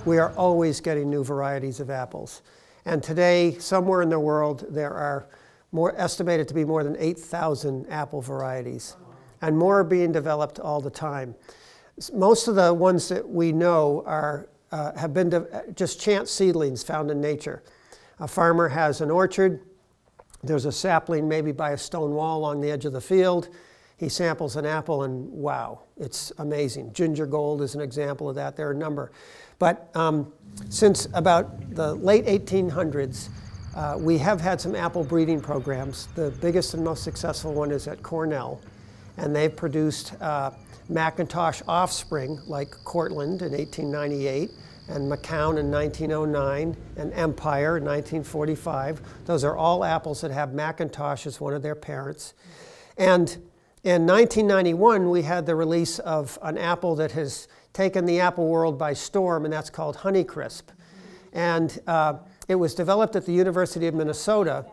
We are always getting new varieties of apples. And today, somewhere in the world, there are estimated to be more than 8,000 apple varieties. And more are being developed all the time. Most of the ones that we know have been just chance seedlings found in nature. A farmer has an orchard. There's a sapling maybe by a stone wall along the edge of the field. He samples an apple and wow, it's amazing. Ginger gold is an example of that. There are a number. But since about the late 1800s, we have had some apple breeding programs. The biggest and most successful one is at Cornell. And they've produced McIntosh offspring like Cortland in 1898 and McCown in 1909 and Empire in 1945. Those are all apples that have McIntosh as one of their parents. And in 1991, we had the release of an apple that has taken the apple world by storm, and that's called Honeycrisp. And it was developed at the University of Minnesota.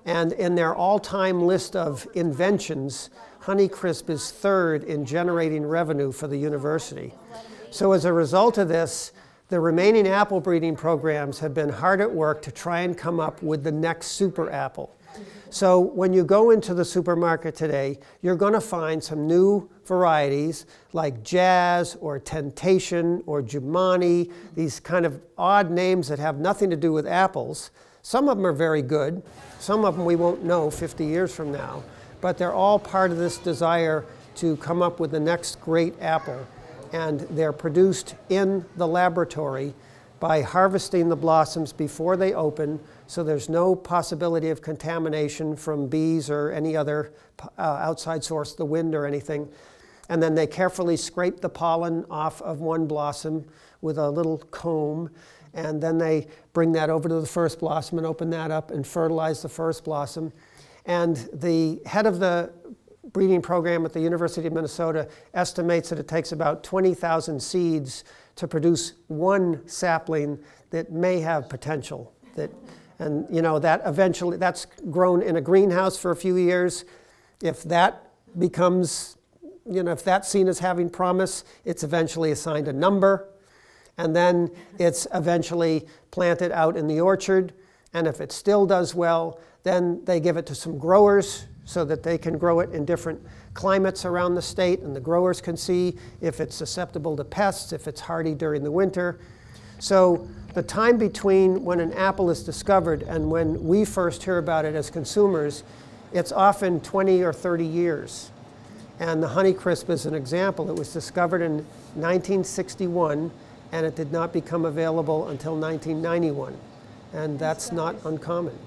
And in their all-time list of inventions, Honeycrisp is third in generating revenue for the university. So as a result of this, the remaining apple breeding programs have been hard at work to try and come up with the next super apple. So when you go into the supermarket today, you're going to find some new varieties like Jazz or Temptation or Jumani, these kind of odd names that have nothing to do with apples. Some of them are very good. Some of them we won't know 50 years from now. But they're all part of this desire to come up with the next great apple. And they're produced in the laboratory by harvesting the blossoms before they open, so there's no possibility of contamination from bees or any other outside source, the wind or anything. And then they carefully scrape the pollen off of one blossom with a little comb, and then they bring that over to the first blossom and open that up and fertilize the first blossom. And the head of the breeding program at the University of Minnesota estimates that it takes about 20,000 seeds to produce one sapling that may have potential. And you know, that eventually, that's grown in a greenhouse for a few years. If that becomes, you know, if that's seen as having promise, it's eventually assigned a number. And then it's eventually planted out in the orchard. And if it still does well, then they give it to some growers so that they can grow it in different climates around the state, and the growers can see if it's susceptible to pests, if it's hardy during the winter. So the time between when an apple is discovered and when we first hear about it as consumers, it's often 20 or 30 years. And the Honeycrisp is an example. It was discovered in 1961, and it did not become available until 1991. And that's not uncommon.